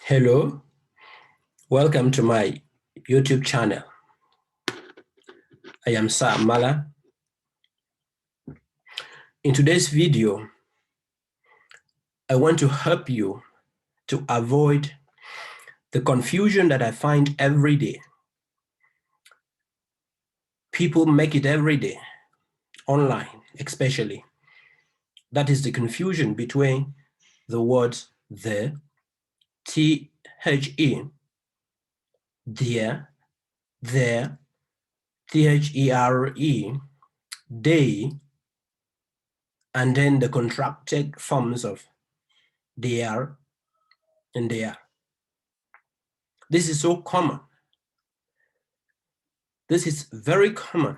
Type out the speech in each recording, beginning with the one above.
Hello, welcome to my YouTube channel. I am Sam Mala. In today's video, I want to help you to avoid the confusion that I find every day. People make it every day, online especially. That is the confusion between the words the, T-H-E, there, T-H-E-R-E, they, and then the contracted forms of there and there. This is so common. This is very common,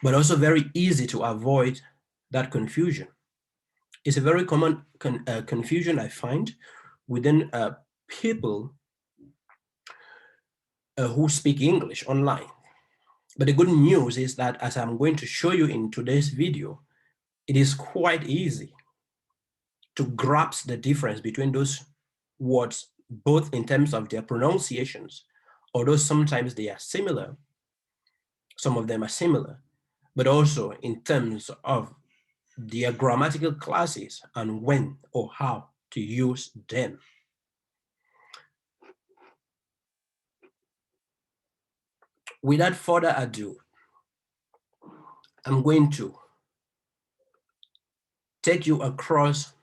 but also very easy to avoid that confusion. It's a very common confusion I find within people who speak English online. But the good news is that, as I'm going to show you in today's video, it is quite easy to grasp the difference between those words, both in terms of their pronunciations, although sometimes they are similar. Some of them are similar, but also in terms of their grammatical classes and when or how to use them. Without further ado, I'm going to take you across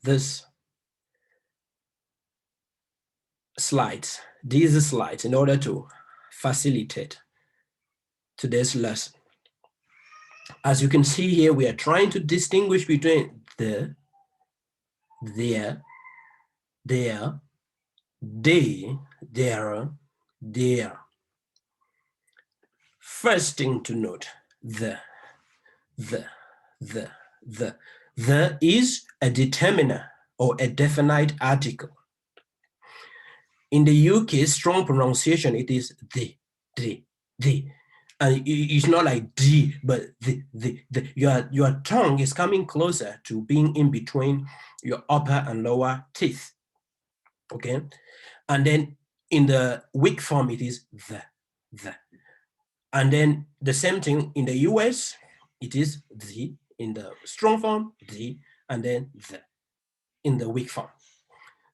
this these slides in order to facilitate today's lesson. As you can see here, we are trying to distinguish between the, there, they, there. First thing to note, the is a determiner or a definite article. In the UK, strong pronunciation, it is the. And it's not like D, but the. Your tongue is coming closer to being in between your upper and lower teeth, okay? And then in the weak form, it is the. And then the same thing in the US, it is the, in the strong form, the, and then the, in the weak form.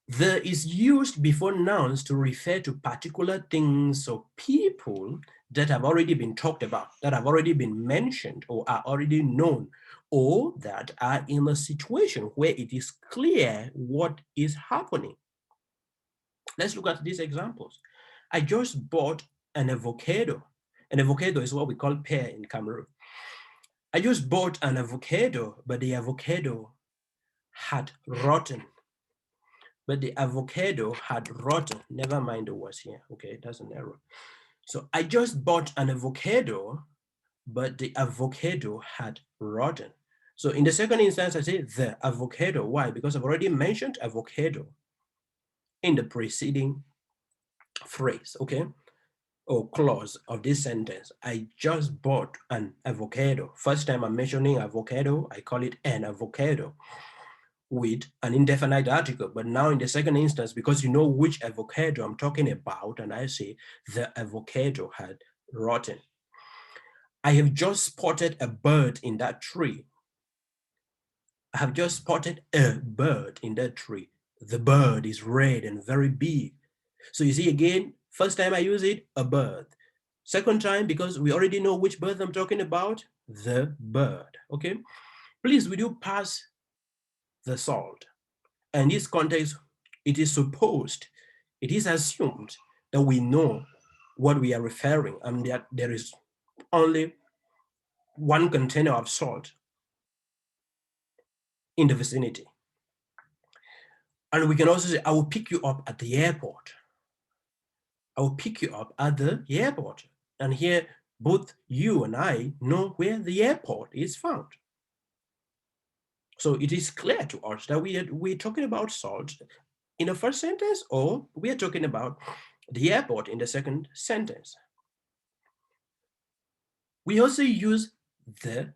The is used before nouns to refer to particular things or people that have already been talked about, that have already been mentioned or are already known, or that are in a situation where it is clear what is happening. Let's look at these examples. I just bought an avocado. An avocado is what we call pear in Cameroon. I just bought an avocado, but the avocado had rotten. But the avocado had rotten. Never mind the words here. Okay, that's an error. So I just bought an avocado, but the avocado had rotten. So in the second instance, I say the avocado. Why? Because I've already mentioned avocado in the preceding phrase, okay, or clause of this sentence. I just bought an avocado. First time I'm mentioning avocado, I call it an avocado with an indefinite article. But now in the second instance, because you know which avocado I'm talking about, and I say the avocado had rotten. I have just spotted a bird in that tree. I have just spotted a bird in that tree. The bird is red and very big. So you see again, first time I use it, a bird. Second time, because we already know which bird I'm talking about, the bird, okay? Please, will you pass the salt? And in this context, it is supposed, it is assumed that we know what we are referring, and that there is only one container of salt in the vicinity. And we can also say, I will pick you up at the airport. I will pick you up at the airport. And here, both you and I know where the airport is found. So it is clear to us that we're talking about salt in the first sentence, or we are talking about the airport in the second sentence. We also use the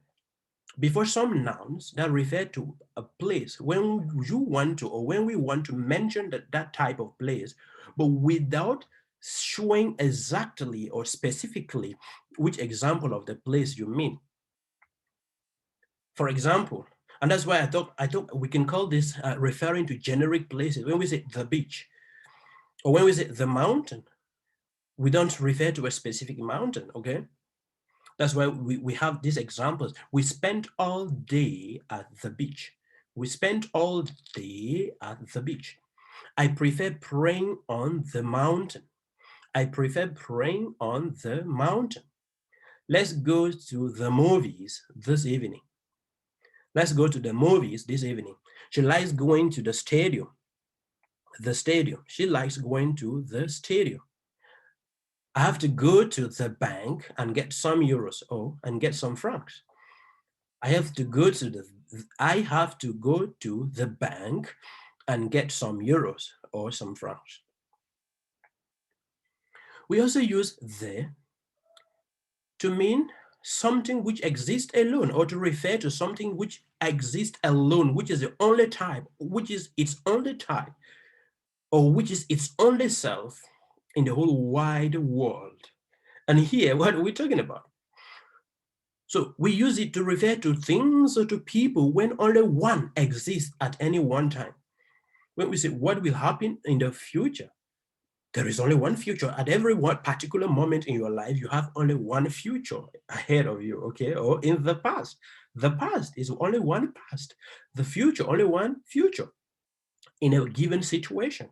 before some nouns that refer to a place, when you want to, or when we want to mention that type of place, but without showing exactly or specifically which example of the place you mean. For example, and that's why I thought we can call this referring to generic places. When we say the beach, or when we say the mountain, we don't refer to a specific mountain, okay? That's why we have these examples. We spent all day at the beach. We spent all day at the beach. I prefer praying on the mountain. I prefer praying on the mountain. Let's go to the movies this evening. Let's go to the movies this evening. She likes going to the stadium. The stadium. She likes going to the stadium. I have to go to the bank and get some euros and get some francs. I have to go to the bank and get some euros or some francs. We also use the to mean something which exists alone, or to refer to something which exists alone, which is the only type, which is its only type, or which is its only self in the whole wide world. And here, what are we talking about? So we use it to refer to things or to people when only one exists at any one time. When we say what will happen in the future, there is only one future. At every one particular moment in your life, you have only one future ahead of you, okay? Or in the past. The past is only one past. The future, only one future in a given situation.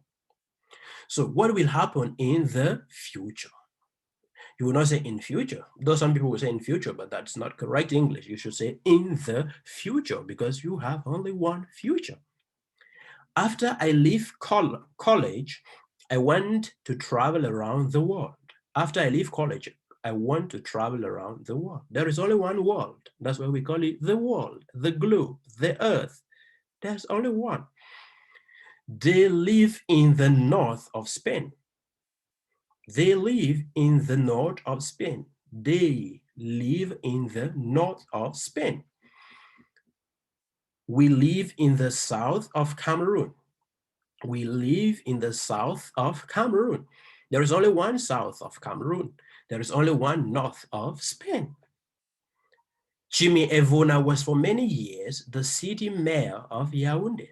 So what will happen in the future? You will not say in future, though some people will say in future, but that's not correct English. You should say in the future, because you have only one future. After I leave college, I want to travel around the world. After I leave college, I want to travel around the world. There is only one world. That's why we call it the world, the globe, the earth. There's only one. They live in the north of Spain. They live in the north of Spain. They live in the north of Spain. We live in the south of Cameroon. We live in the south of Cameroon. There is only one south of Cameroon. There is only one north of Spain. Jimmy Evona was for many years the city mayor of Yaoundé.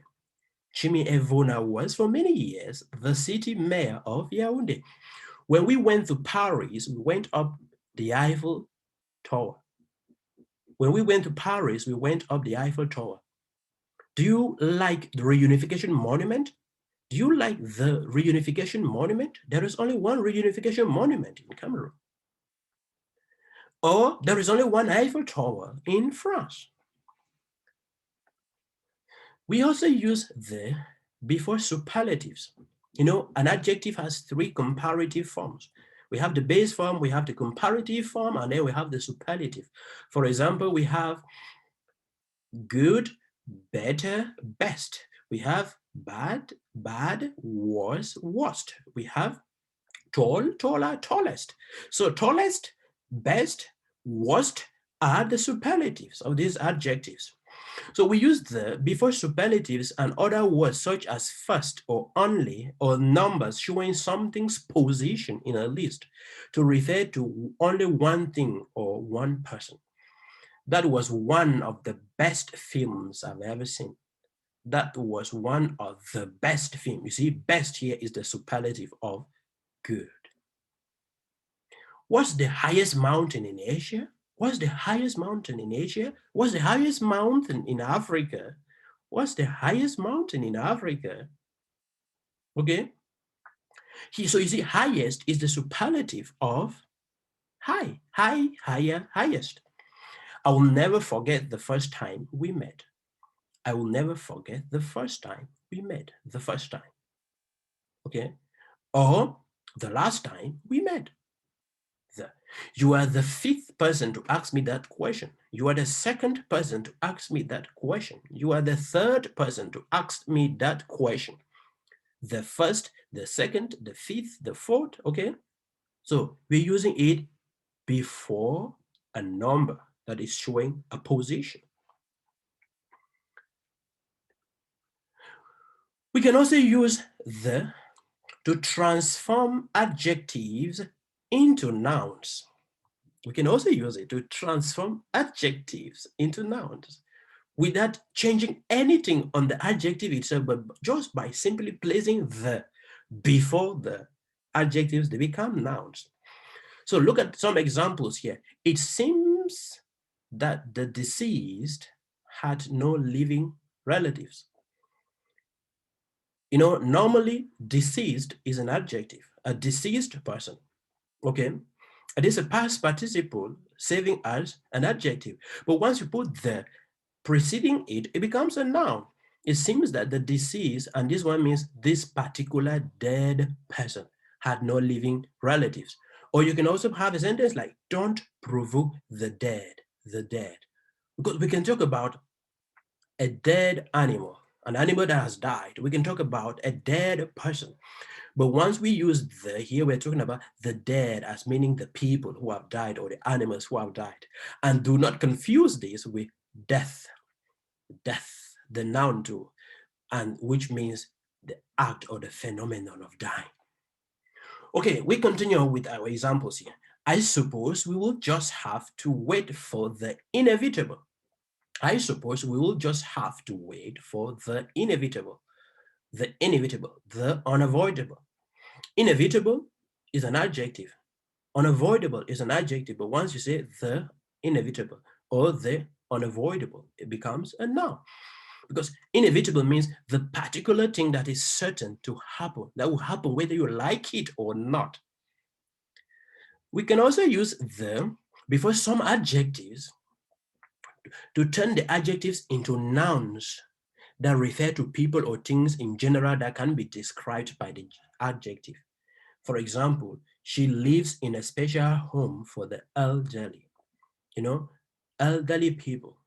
Jimmy Evona was for many years the city mayor of Yaoundé. When we went to Paris, we went up the Eiffel Tower. When we went to Paris, we went up the Eiffel Tower. Do you like the reunification monument? Do you like the reunification monument? There is only one reunification monument in Cameroon. Or there is only one Eiffel Tower in France. We also use the before superlatives. You know, an adjective has three comparative forms. We have the base form, we have the comparative form, and then we have the superlative. For example, we have good, better, best. We have bad, worse, worst. We have tall, taller, tallest. So tallest, best, worst are the superlatives of these adjectives. So we use the before superlatives and other words such as first or only or numbers showing something's position in a list to refer to only one thing or one person. That was one of the best films I've ever seen. That was one of the best films. You see, best here is the superlative of good. What's the highest mountain in Asia? What's the highest mountain in Asia? What's the highest mountain in Africa? What's the highest mountain in Africa? Okay. So you see, highest is the superlative of high, higher, highest. I will never forget the first time we met. I will never forget the first time we met, the first time. Okay. Or the last time we met. You are the fifth person to ask me that question. You are the second person to ask me that question. You are the third person to ask me that question. The first, the second, the fifth, the fourth, okay? So we're using it before a number that is showing a position. We can also use the to transform adjectives into nouns. We can also use it to transform adjectives into nouns without changing anything on the adjective itself, but just by simply placing the before the adjectives, they become nouns. So look at some examples here. It seems that the deceased had no living relatives. You know, normally deceased is an adjective, a deceased person, okay? It is a past participle serving as an adjective. But once you put the preceding it, it becomes a noun. It seems that the deceased, and this one means this particular dead person had no living relatives. Or you can also have a sentence like, don't provoke the dead, the dead. Because we can talk about a dead animal, an animal that has died. We can talk about a dead person. But once we use the here, we're talking about the dead as meaning the people who have died or the animals who have died. And do not confuse this with death, death, the noun too, and which means the act or the phenomenon of dying. Okay, we continue with our examples here. I suppose we will just have to wait for the inevitable. I suppose we will just have to wait for the inevitable, the unavoidable. Inevitable is an adjective. Unavoidable is an adjective, but once you say the inevitable or the unavoidable, it becomes a noun. Because inevitable means the particular thing that is certain to happen, that will happen whether you like it or not. We can also use the before some adjectives to turn the adjectives into nouns that refer to people or things in general that can be described by the adjective. For example, she lives in a special home for the elderly, you know, elderly people.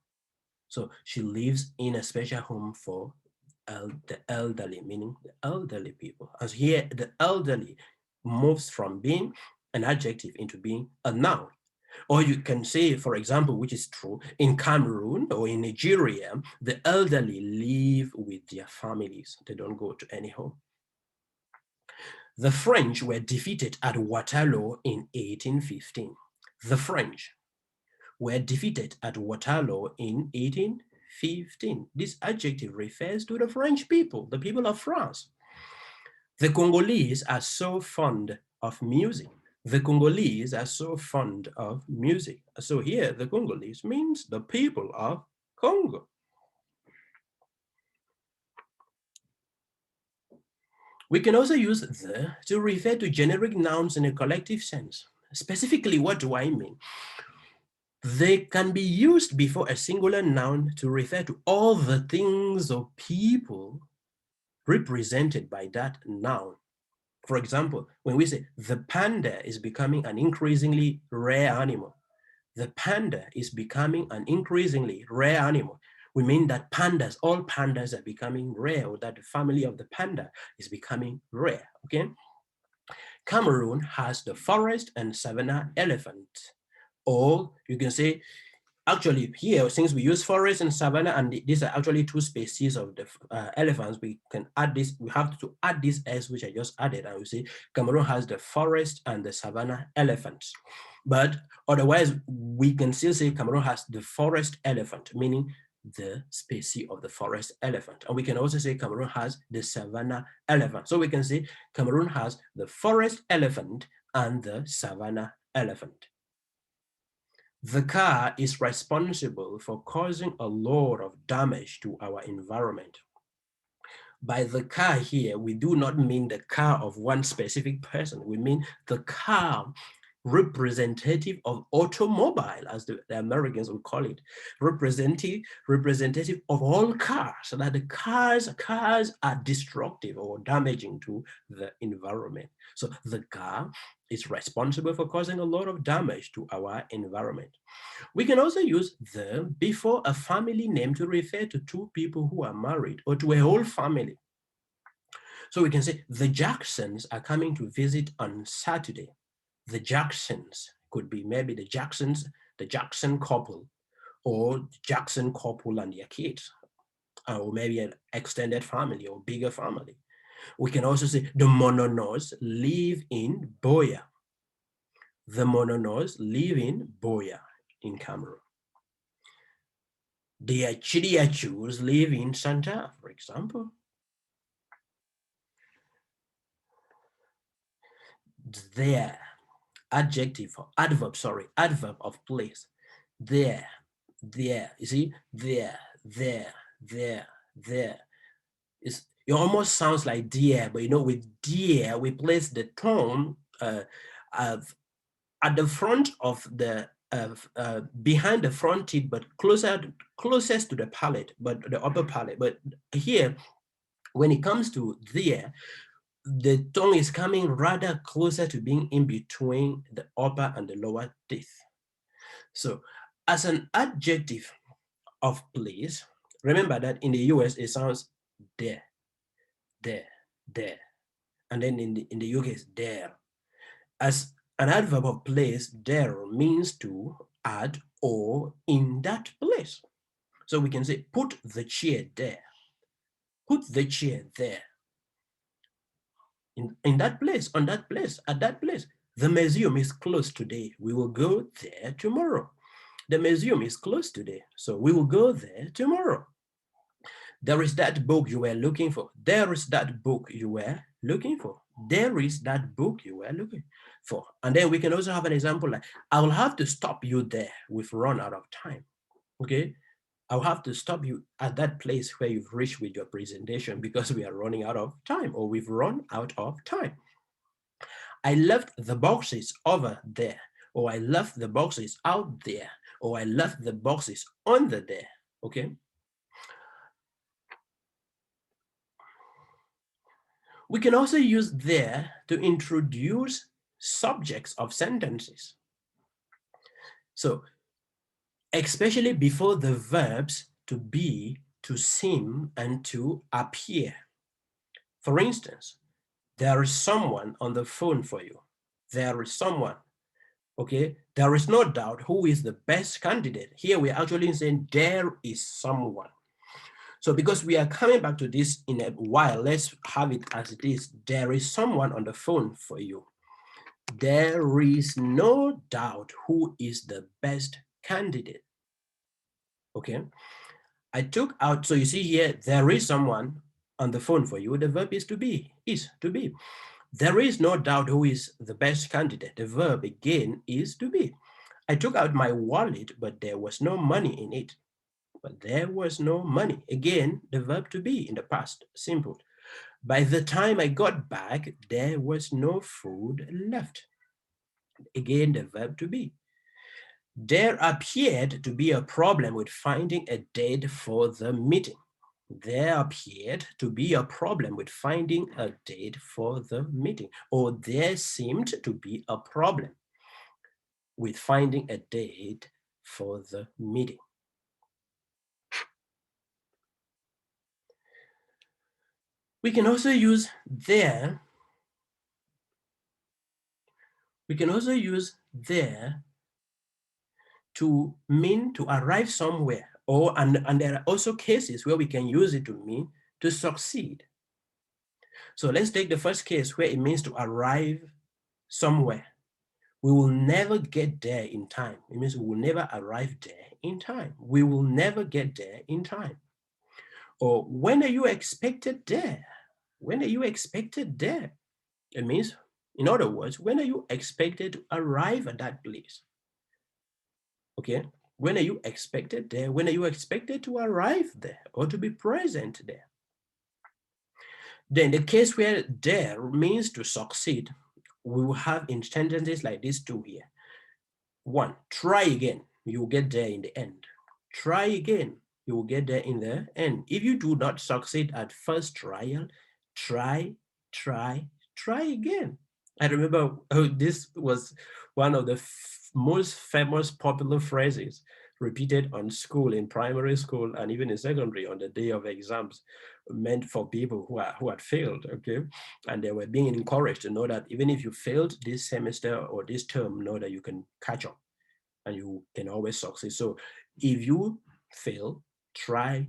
So she lives in a special home for the elderly, meaning the elderly people. As here, the elderly moves from being an adjective into being a noun. Or you can say, for example, which is true, in Cameroon or in Nigeria, the elderly live with their families. They don't go to any home. The French were defeated at Waterloo in 1815. The French were defeated at Waterloo in 1815. This adjective refers to the French people, the people of France. The Congolese are so fond of music. The Congolese are so fond of music. So here, the Congolese means the people of Congo. We can also use the to refer to generic nouns in a collective sense. Specifically, what do I mean? They can be used before a singular noun to refer to all the things or people represented by that noun. For example, when we say the panda is becoming an increasingly rare animal, the panda is becoming an increasingly rare animal, we mean that pandas, all pandas are becoming rare, or that the family of the panda is becoming rare, okay? Cameroon has the forest and savanna elephant. Or you can say, actually here, since we use forest and savanna, and these are actually two species of the elephants, we can add this, we have to add this S which I just added, and we say Cameroon has the forest and the savanna elephants. But otherwise, we can still say Cameroon has the forest elephant, meaning the species of the forest elephant. And we can also say Cameroon has the savanna elephant. So we can say Cameroon has the forest elephant and the savanna elephant. The car is responsible for causing a lot of damage to our environment. By the car here, we do not mean the car of one specific person. We mean the car representative of automobile, as the Americans would call it, representative of all cars, so that the cars are destructive or damaging to the environment. So the car is responsible for causing a lot of damage to our environment. We can also use the before a family name to refer to two people who are married or to a whole family. So we can say the Jacksons are coming to visit on Saturday. The Jacksons could be maybe the Jackson couple, or Jackson couple and their kids. or maybe an extended family or bigger family. We can also say the Mononos live in Buea. The Mononos live in Buea in Cameroon. The Achiriachus live in Santa, for example. There, adjective, adverb of place. There, you see, there. It almost sounds like dear, but with dear, we place the tone at the front of the, behind the front teeth, but closest to the palate, but the upper palate. But here, when it comes to there, the tongue is coming rather closer to being in between the upper and the lower teeth. So as an adjective of place, remember that in the US, it sounds there. And then in the UK, it's there. As an adverb of place, there means to add or in that place. So we can say, put the chair there. Put the chair there. In that place, on that place, at that place. The museum is closed today. We will go there tomorrow. The museum is closed today, so we will go there tomorrow. There is that book you were looking for. There is that book you were looking for. There is that book you were looking for. And then we can also have an example like, I will have to stop you there. We've run out of time. Okay. I'll have to stop you at that place where you've reached with your presentation because we are running out of time, or we've run out of time. I left the boxes over there, or I left the boxes out there, or I left the boxes under there. Okay. We can also use there to introduce subjects of sentences. So, especially before the verbs to be, to seem, and to appear. For instance, there is someone on the phone for you. There is someone, okay? There is no doubt who is the best candidate. Here we're actually saying there is someone. So because we are coming back to this in a while, let's have it as it is. There is someone on the phone for you. There is no doubt who is the best candidate. Okay. I took out, so you see here, there is someone on the phone for you. The verb is to be, There is no doubt who is the best candidate. The verb again is to be. I took out my wallet, but there was no money in it. But there was no money. Again, the verb to be in the past, simple. By the time I got back, there was no food left. Again, the verb to be. There appeared to be a problem with finding a date for the meeting. There appeared to be a problem with finding a date for the meeting, or there seemed to be a problem with finding a date for the meeting. We can also use there. We can also use there to mean to arrive somewhere, and there are also cases where we can use it to mean to succeed. So let's take the first case where it means to arrive somewhere. We will never get there in time. It means we will never arrive there in time. We will never get there in time. Or when are you expected there? When are you expected there? It means, in other words, when are you expected to arrive at that place? Okay, when are you expected there? When are you expected to arrive there or to be present there? Then the case where there means to succeed, we will have in sentences like this two here. One, try again, you will get there in the end. Try again, you will get there in the end. If you do not succeed at first trial, try again. I remember this was one of the most famous popular phrases repeated on school, in primary school and even in secondary on the day of exams, meant for people who had failed, okay? And they were being encouraged to know that even if you failed this semester or this term, know that you can catch up and you can always succeed. So if you fail, try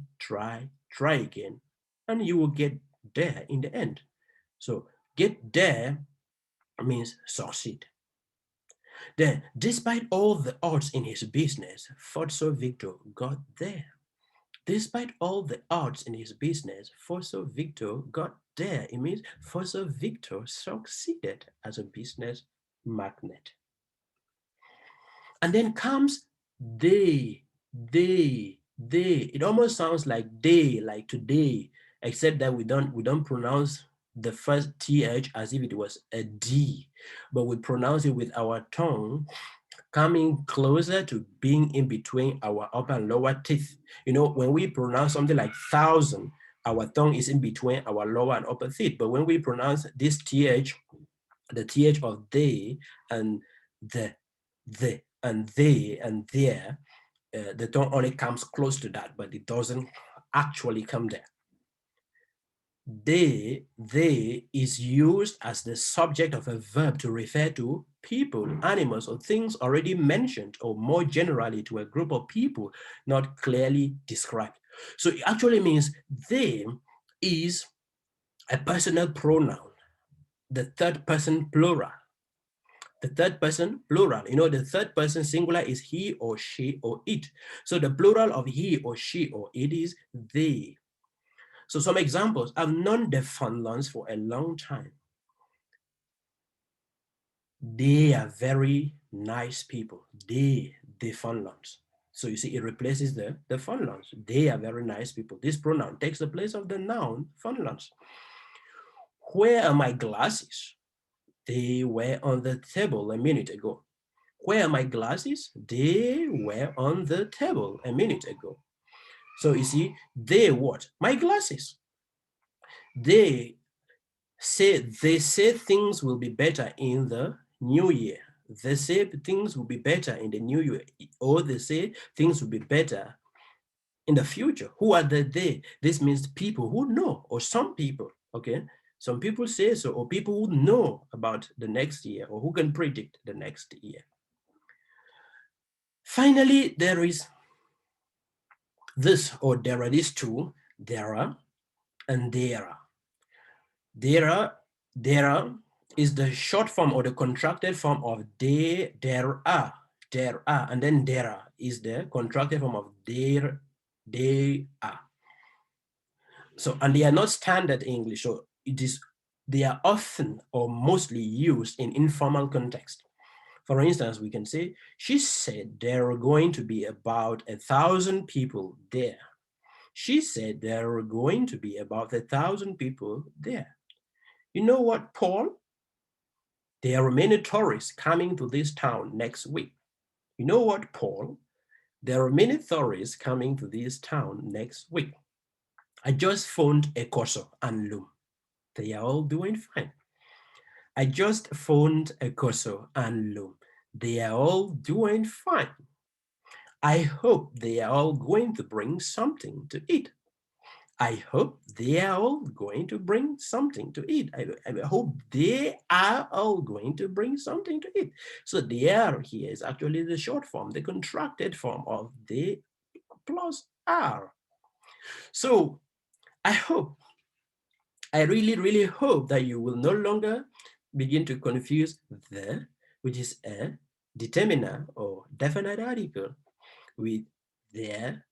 try again, and you will get there in the end. So get there means succeed. Then, despite all the odds in his business, Forza Victor got there. Despite all the odds in his business, Forza Victor got there. It means Forza Victor succeeded as a business magnate. And then comes they, they. It almost sounds like they, like today, except that we don't pronounce the first th as if it was a d, but we pronounce it with our tongue coming closer to being in between our upper and lower teeth. You know, when we pronounce something like thousand, our tongue is in between our lower and upper teeth. But when we pronounce this th, the th of they and the and they and there, the tongue only comes close to that, but it doesn't actually come there. They is used as the subject of a verb to refer to people, animals, or things already mentioned, or more generally to a group of people not clearly described. So it actually means they is a personal pronoun, the third person plural. The third person plural, you know, the third person singular is he or she or it. So the plural of he or she or it is they. So some examples: I've known the Funlons for a long time. They are very nice people. The Funlons. So you see, it replaces the Funlons. They are very nice people. This pronoun takes the place of the noun Funlons. Where are my glasses? They were on the table a minute ago. Where are my glasses? They were on the table a minute ago. So you see, they what? My glasses. They say things will be better in the new year. They say things will be better in the new year, or they say things will be better in the future. Who are the they? This means people who know, or some people, okay? Some people say so, or people who know about the next year, or who can predict the next year. Finally, there is this, or there are these two, there are and there are. There are is the short form or the contracted form of there are, and then there are is the contracted form of there, they are. So, and they are not standard English, so they are often or mostly used in informal context. For instance, we can say, she said there are going to be about 1,000 people there. She said there are going to be about 1,000 people there. You know what, Paul? There are many tourists coming to this town next week. You know what, Paul? There are many tourists coming to this town next week. I just phoned Ekoso and Lum. They are all doing fine. I just phoned Ekoso and Lum. They are all doing fine. I hope they are all going to bring something to eat. I hope they are all going to bring something to eat. I hope they are all going to bring something to eat. So the are here is actually the short form, the contracted form of they plus are. So I hope, I really hope that you will no longer begin to confuse the, which is a determiner or definite article, with there,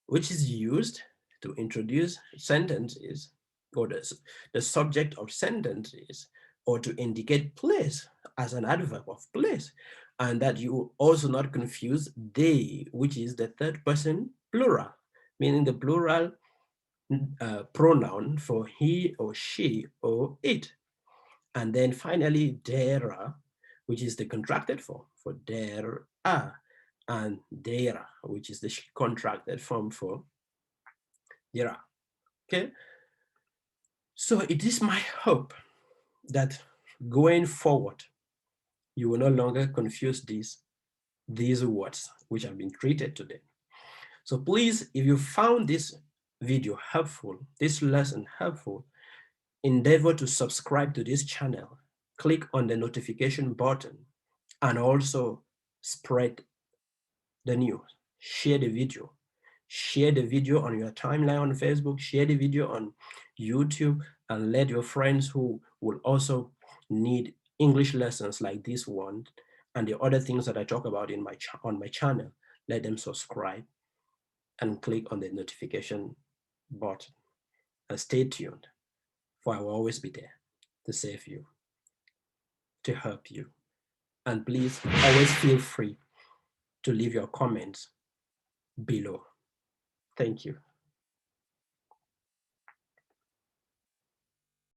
which is used to introduce sentences, or the subject of sentences, or to indicate place as an adverb of place. And that you also not confuse they, which is the third person plural, meaning the plural pronoun for he or she or it. And then finally, there are, which is the contracted form for there are, and there, which is the contracted form for there are. Okay. So it is my hope that going forward, you will no longer confuse these words which have been treated today. So please, if you found this video helpful, this lesson helpful, endeavor to subscribe to this channel, click on the notification button, and also spread the news, share the video, Share the video on your timeline on Facebook, share the video on YouTube, and let your friends who will also need English lessons like this one and the other things that I talk about in on my channel, let them subscribe and click on the notification button. And stay tuned, for I will always be there to save you, to help you. And please always feel free to leave your comments below. Thank you.